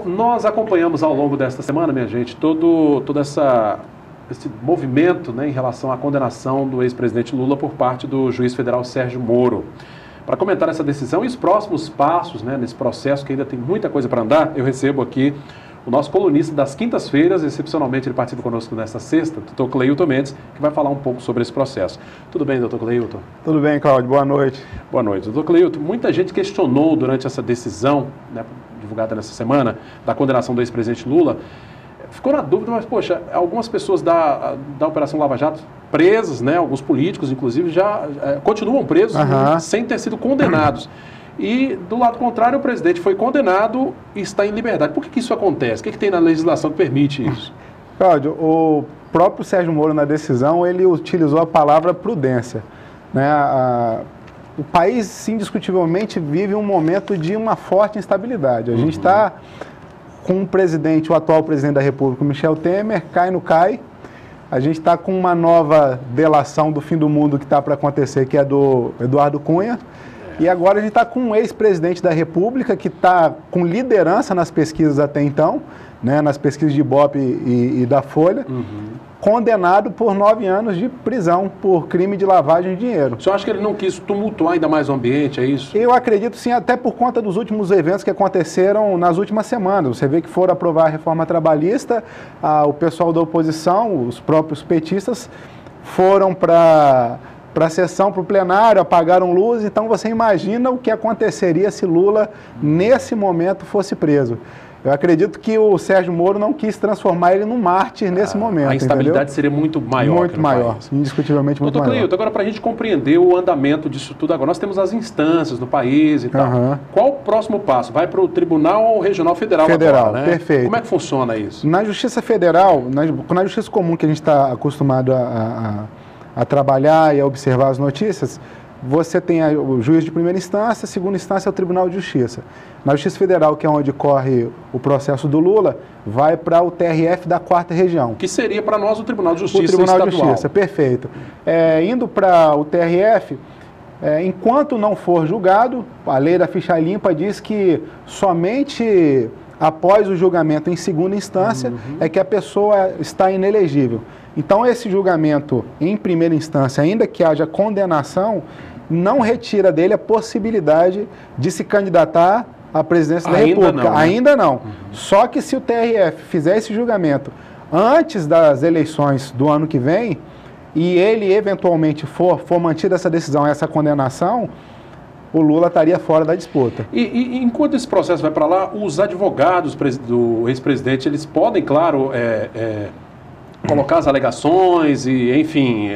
Bom, nós acompanhamos ao longo desta semana, minha gente, todo esse movimento, né, em relação à condenação do ex-presidente Lula por parte do juiz federal Sérgio Moro. Para comentar essa decisão e os próximos passos, né, nesse processo que ainda tem muita coisa para andar, eu recebo aqui o nosso colunista das quintas-feiras, excepcionalmente ele participa conosco nesta sexta, doutor Cleilton Mendes, que vai falar um pouco sobre esse processo. Tudo bem, doutor Cleilton? Tudo bem, Cláudio. Boa noite. Boa noite. Doutor Cleilton, muita gente questionou durante essa decisão, né, divulgada nessa semana, da condenação do ex-presidente Lula, ficou na dúvida, mas, poxa, algumas pessoas da Operação Lava Jato presas, né, alguns políticos, inclusive, já continuam presos sem ter sido condenados. E, do lado contrário, o presidente foi condenado e está em liberdade. Por que isso acontece? O que tem na legislação que permite isso? Cláudio, o próprio Sérgio Moro, na decisão, ele utilizou a palavra prudência, né? O país, indiscutivelmente, vive um momento de uma forte instabilidade. A gente está com o atual presidente da República, Michel Temer, cai no cai. A gente está com uma nova delação do fim do mundo que está para acontecer, que é do Eduardo Cunha. E agora a gente está com um ex-presidente da República que está com liderança nas pesquisas até então, né, nas pesquisas de Ibope e da Folha, condenado por 9 anos de prisão por crime de lavagem de dinheiro. O senhor acha que ele não quis tumultuar ainda mais o ambiente, é isso? Eu acredito sim, até por conta dos últimos eventos que aconteceram nas últimas semanas. Você vê que foram aprovar a reforma trabalhista, o pessoal da oposição, os próprios petistas, foram para a sessão, para o plenário, apagaram luz. Então você imagina o que aconteceria se Lula, nesse momento, fosse preso. Eu acredito que o Sérgio Moro não quis transformar ele num mártir nesse momento. A instabilidade seria muito maior. Muito maior, indiscutivelmente muito maior. Doutor Cleilton, agora para a gente compreender o andamento disso tudo, agora nós temos as instâncias no país e tal. Qual o próximo passo? Vai para o Tribunal Regional Federal? Federal, agora, né? Perfeito. Como é que funciona isso? Na Justiça Federal, na Justiça Comum que a gente está acostumado a trabalhar e a observar as notícias, você tem o juiz de primeira instância, segunda instância é o Tribunal de Justiça. Na Justiça Federal, que é onde corre o processo do Lula, vai para o TRF da 4ª Região. Que seria para nós o Tribunal de Justiça estadual. O Tribunal de Justiça, estadual. Perfeito. Indo para o TRF, enquanto não for julgado, a lei da ficha limpa diz que somente após o julgamento em segunda instância é que a pessoa está inelegível. Então, esse julgamento em primeira instância, ainda que haja condenação, não retira dele a possibilidade de se candidatar à presidência da República. Não, né? Ainda não. Só que se o TRF fizer esse julgamento antes das eleições do ano que vem, e ele eventualmente for mantida essa decisão, essa condenação, o Lula estaria fora da disputa. E enquanto esse processo vai para lá, os advogados do ex-presidente, eles podem, claro, colocar as alegações e, enfim,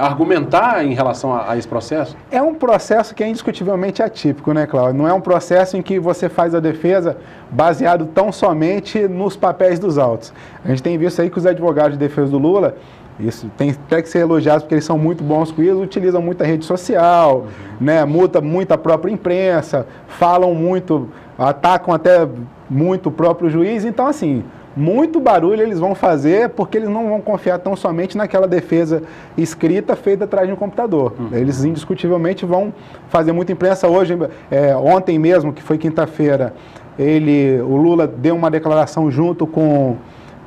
argumentar em relação a esse processo? É um processo que é indiscutivelmente atípico, né, Cláudio? Não é um processo em que você faz a defesa baseado tão somente nos papéis dos autos. A gente tem visto aí que os advogados de defesa do Lula, isso tem até que ser elogiados porque eles são muito bons com isso, utilizam muita rede social, né, multam muito a própria imprensa, falam muito, atacam até muito o próprio juiz. Então, assim, muito barulho eles vão fazer porque eles não vão confiar tão somente naquela defesa escrita feita atrás de um computador. Eles indiscutivelmente vão fazer muita imprensa. Hoje, ontem mesmo, que foi quinta-feira, o Lula deu uma declaração junto com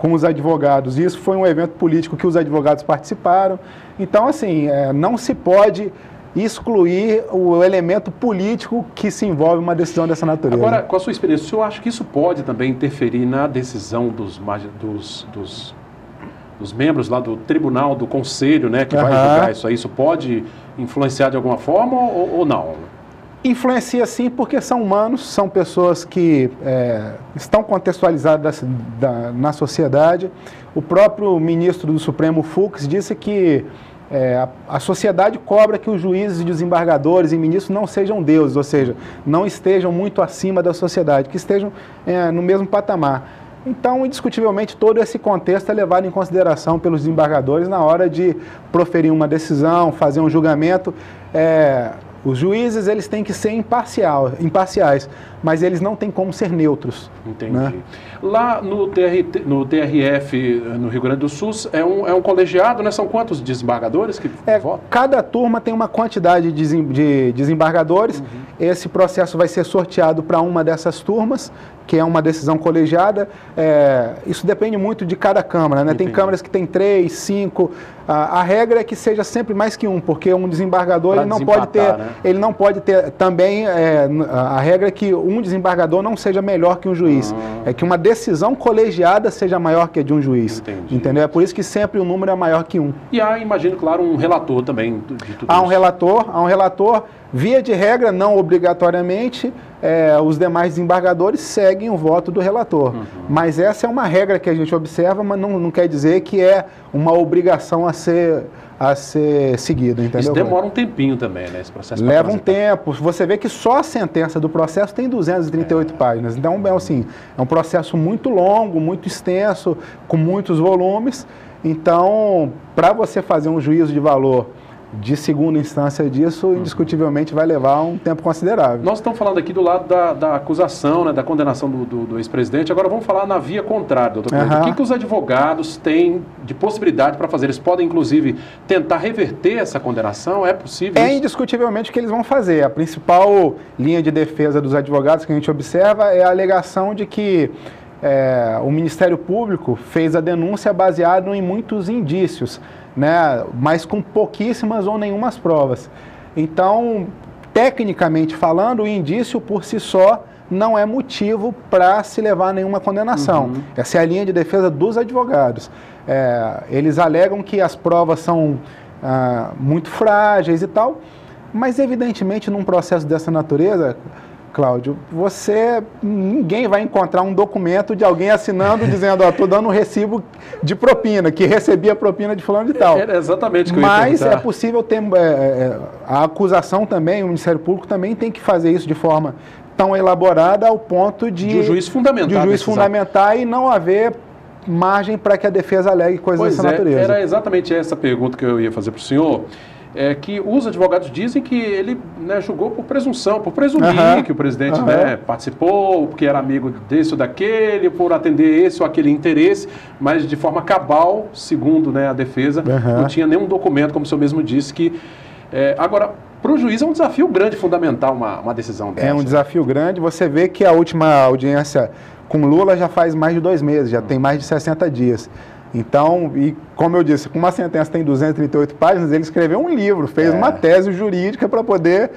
os advogados. Isso foi um evento político que os advogados participaram. Então, assim, não se pode excluir o elemento político que se envolve uma decisão dessa natureza. Agora, com a sua experiência, o senhor acha que isso pode também interferir na decisão dos membros lá do tribunal, do conselho, né, que vai julgar isso aí? Isso pode influenciar de alguma forma ou não? Influencia sim, porque são humanos, são pessoas que estão contextualizadas na sociedade. O próprio ministro do Supremo, Fux, disse que a sociedade cobra que os juízes e desembargadores e ministros não sejam deuses, ou seja, não estejam muito acima da sociedade, que estejam no mesmo patamar. Então, indiscutivelmente, todo esse contexto é levado em consideração pelos desembargadores na hora de proferir uma decisão, fazer um julgamento. Os juízes, eles têm que ser imparciais, mas eles não têm como ser neutros. Entendi. Né? Lá no TRF, no Rio Grande do Sul, é um colegiado, né? São quantos desembargadores que votam? Cada turma tem uma quantidade de desembargadores. Esse processo vai ser sorteado para uma dessas turmas, que é uma decisão colegiada, isso depende muito de cada Câmara, né? Tem câmaras que tem 3, 5, a regra é que seja sempre mais que um, porque um desembargador ele não pode ter também, a regra é que um desembargador não seja melhor que um juiz, é que uma decisão colegiada seja maior que a de um juiz. Entendi. Entendeu? É por isso que sempre o número é maior que um. E há, imagino, claro, um relator também de tudo isso. Há um relator, via de regra, não obrigatoriamente, os demais desembargadores seguem o voto do relator. Mas essa é uma regra que a gente observa, mas não quer dizer que é uma obrigação a ser seguida, entendeu? Isso demora um tempinho também, né, esse processo? Leva um tempo. Você vê que só a sentença do processo tem 238 páginas. Então, assim, é um processo muito longo, muito extenso, com muitos volumes. Então, para você fazer um juízo de valor de segunda instância disso, indiscutivelmente vai levar um tempo considerável. Nós estamos falando aqui do lado da acusação, né, da condenação do ex-presidente. Agora vamos falar na via contrária, doutor Cleito. O que os advogados têm de possibilidade para fazer? Eles podem, inclusive, tentar reverter essa condenação? É possível isso? É indiscutivelmente o que eles vão fazer. A principal linha de defesa dos advogados que a gente observa é a alegação de que o Ministério Público fez a denúncia baseado em muitos indícios, né, mas com pouquíssimas ou nenhumas provas. Então, tecnicamente falando, o indício por si só não é motivo para se levar a nenhuma condenação. Essa é a linha de defesa dos advogados. Eles alegam que as provas são muito frágeis e tal, mas evidentemente num processo dessa natureza, Cláudio, ninguém vai encontrar um documento de alguém assinando dizendo, estou dando um recibo de propina, que recebi a propina de fulano de tal. É exatamente o que eu ia Mas perguntar. é possível ter, a acusação também, o Ministério Público também tem que fazer isso de forma tão elaborada ao ponto de o juiz fundamentar e não haver margem para que a defesa alegue coisas dessa natureza. Era exatamente essa pergunta que eu ia fazer para o senhor. Que os advogados dizem que ele, né, julgou por presunção, por presumir que o presidente né, participou, porque era amigo desse ou daquele, por atender esse ou aquele interesse, mas de forma cabal, segundo, né, a defesa, não tinha nenhum documento, como o senhor mesmo disse, que... agora, para o juiz é um desafio grande fundamentar uma decisão dessa. É um desafio grande. Você vê que a última audiência com Lula já faz mais de 2 meses, já tem mais de 60 dias. Então, e como eu disse, com uma sentença tem 238 páginas, ele escreveu um livro, fez uma tese jurídica para poder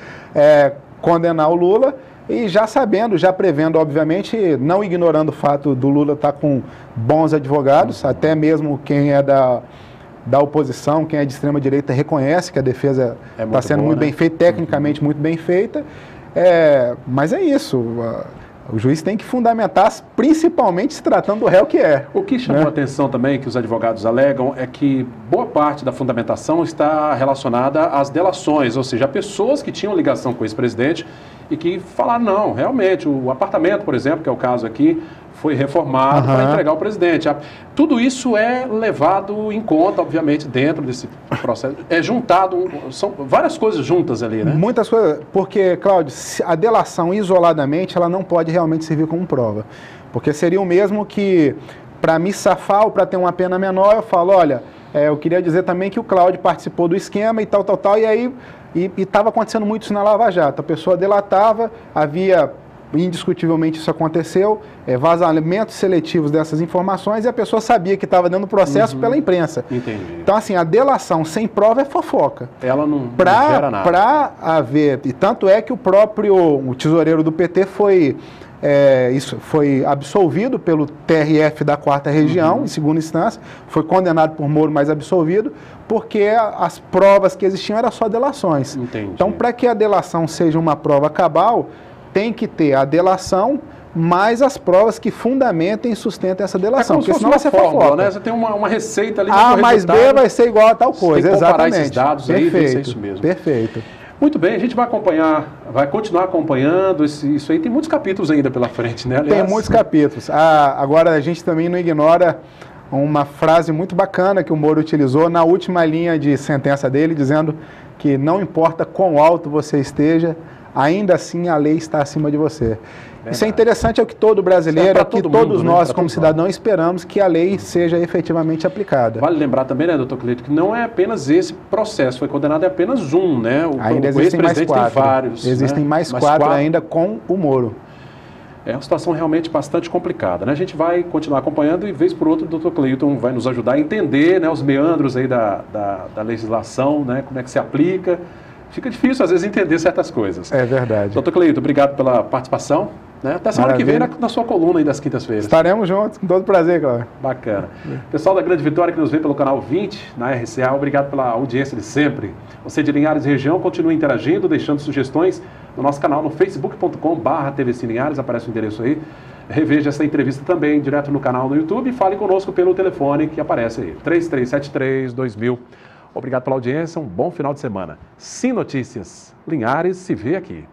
condenar o Lula, e já sabendo, já prevendo, obviamente, não ignorando o fato do Lula estar com bons advogados, até mesmo quem é da oposição, quem é de extrema-direita, reconhece que a defesa está sendo muito bem feita, tecnicamente muito bem feita, mas é isso. O juiz tem que fundamentar, principalmente se tratando do réu que é. O que chamou a atenção também, que os advogados alegam, é que boa parte da fundamentação está relacionada às delações, ou seja, pessoas que tinham ligação com o ex-presidente e que falaram, não, realmente, o apartamento, por exemplo, que é o caso aqui, foi reformado para entregar ao presidente. Tudo isso é levado em conta, obviamente, dentro desse processo. É juntado, são várias coisas juntas ali, né? Muitas coisas, porque, Cláudio, a delação isoladamente, ela não pode realmente servir como prova. Porque seria o mesmo que, para me safar ou para ter uma pena menor, eu falo, olha, eu queria dizer também que o Cláudio participou do esquema e tal, e aí estava acontecendo muito isso na Lava Jato. A pessoa delatava, havia... Indiscutivelmente isso aconteceu, vazamentos seletivos dessas informações, e a pessoa sabia que estava dando processo pela imprensa. Entendi. Então, assim, a delação sem prova é fofoca. Ela não gera nada. Para haver, e tanto é que o tesoureiro do PT foi absolvido pelo TRF da 4ª Região, em segunda instância, foi condenado por Moro, mas absolvido, porque as provas que existiam eram só delações. Entendi. Então, para que a delação seja uma prova cabal, tem que ter a delação mais as provas que fundamentem e sustentem essa delação. Porque senão vai ser fórmula, né? Você tem uma receita ali. A mais B vai ser igual a tal coisa, exatamente. Esses dados aí, tem que ser isso mesmo. Perfeito. Muito bem, a gente vai continuar acompanhando isso aí. Tem muitos capítulos ainda pela frente, né? Aliás, tem muitos capítulos. Agora, a gente também não ignora uma frase muito bacana que o Moro utilizou na última linha de sentença dele, dizendo que não importa quão alto você esteja, ainda assim a lei está acima de você. Verdade. Isso é interessante, é o que todo brasileiro, que todos nós, como cidadãos, esperamos que a lei seja efetivamente aplicada. Vale lembrar também, né, doutor Cleito, que não é apenas esse processo, foi condenado apenas um, né? Ainda existem mais 4. Tem vários. Existem mais 4 ainda com o Moro. É uma situação realmente bastante complicada, né? A gente vai continuar acompanhando e, vez por outra, o doutor Cleiton vai nos ajudar a entender, né, os meandros aí da legislação, né, como é que se aplica. Fica difícil, às vezes, entender certas coisas. É verdade. Doutor Cleiton, obrigado pela participação. Né? Até semana que vem na sua coluna aí das quintas-feiras. Estaremos juntos, com todo prazer, Cláudio. Bacana. Pessoal da Grande Vitória que nos vê pelo canal 20 na RCA, obrigado pela audiência de sempre. Você de Linhares e região, continue interagindo, deixando sugestões no nosso canal no facebook.com/TVC Linhares, aparece o endereço aí. Reveja essa entrevista também direto no canal no YouTube e fale conosco pelo telefone que aparece aí, 3373-2000. Obrigado pela audiência, um bom final de semana. Sim Notícias, Linhares se vê aqui.